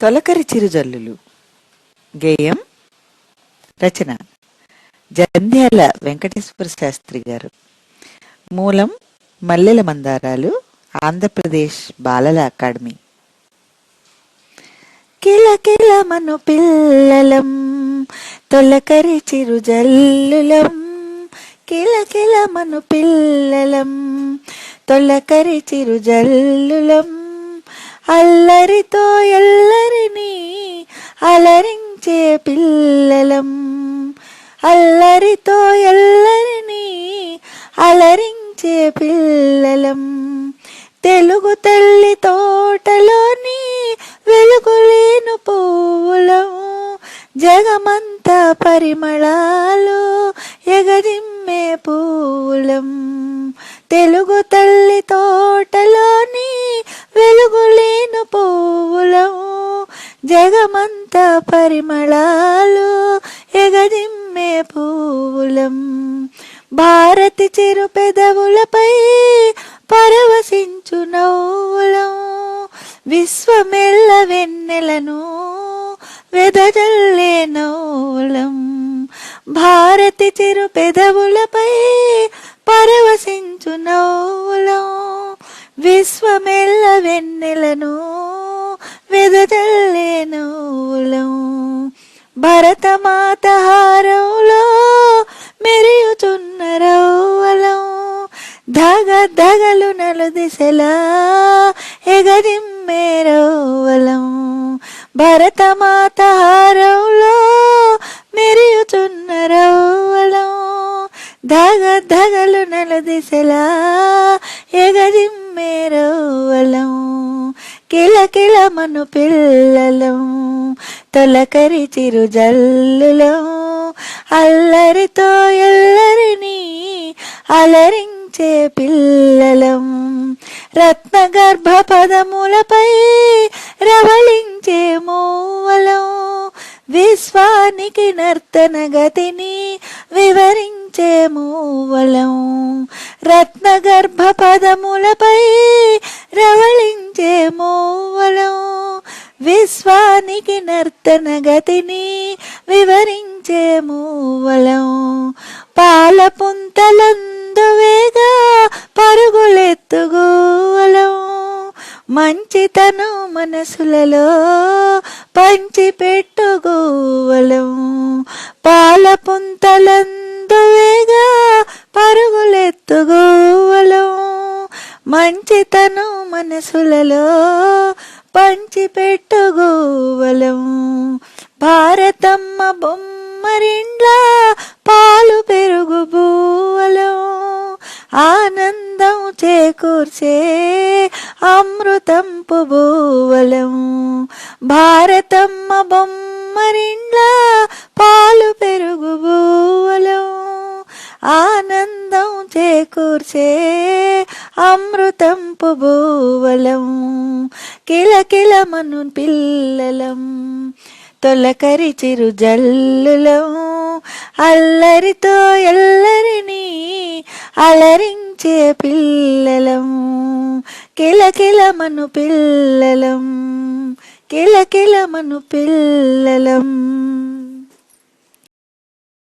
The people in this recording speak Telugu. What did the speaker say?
తొలకరి చిరుజల్లులు. గేయం రచన జంధ్యాల వెంకటేశ్వర శాస్త్రి గారు. మూలం మల్లెల మందారాలు, ఆంధ్రప్రదేశ్ బాలల అకాడమీ. కిలకిలమను పిల్లలం తొలకరి చిరుజల్లులం, కిలకిలమను పిల్లలం తొలకరి చిరుజల్లులం. అల్లరితో ఎల్లరిని అలరించే పిల్లలం, అల్లరితో ఎల్లరిని అలరించే పిల్లలం. తెలుగు తల్లి తోటలోని వెలుగులేను పువ్వులం, జగమంతా పరిమళాలు ఎగజిమ్మే పువ్వులం. తెలుగు తల్లి తోటలోని వెలుగులేను పువ్వులం, జగమంతా పరిమళాలు ఎగజిమ్మే పువ్వులం. భారతి చిరు పెదవులపై పరవశించు నవ్వులం, విశ్వమెల్ల వెన్నెలను వెదజల్లే నవ్వులం. భారతి చిరు పెదవులపై పరవశించు నవ్వులం, విశ్వమెల్ల వెన్నెలను వెదజల్లే నవ్వులం. భరతమాత హారంలో మెరియుచున్న రవ్వలం, ధగ ధగలు నలుదిశలా ఎగజిమ్మే రవ్వలం. భరతమాత హారంలో మెరియుచున్న రవ్వలం, ధగ ధగలు నలుదిశలా ఎగజిమ్మే రవ్వలం. కిలకిలమను పిల్లలం తొలకరి చిరుజల్లులం, అల్లరితో ఎల్లరిని అలరించే పిల్లలం. రత్నగర్భ పదములపై రవళించే మూవలం, విశ్వానికి నర్తన గతిని వివరించే మూవలం. రత్నగర్భ పదములపై రవళించే మూవలం, విశ్వానికి నర్తన గతిని వివరించే మూవలం. పాల పుంతలందువేగా పరుగులెత్తుగూవలం, మంచితను మనసులలో పంచిపెట్టుగూవలం. పాల పుంతలందువేగా పరుగులెత్తుగూవలం, మంచితను మనసులలో పంచిపెట్టుగూవలం. భారతమ్మ బొమ్మరిండ్ల పాలు పెరుగు బూవలం, ఆనందం చేకూర్చే అమృతంపు బూవలం. భారతమ్మ బొమ్మరిండ్ల పాలు పెరుగు బూవలం, ఆనందం చేకూర్చే అమృతంపు బూవలం. కిలకిలమను పిల్లలం తొలకరి చిరుజల్లులం, అల్లరితో ఎల్లరిని అలరించే పిల్లలం. కిలకిలమను పిల్లలం, కిలకిలమను పిల్లలం.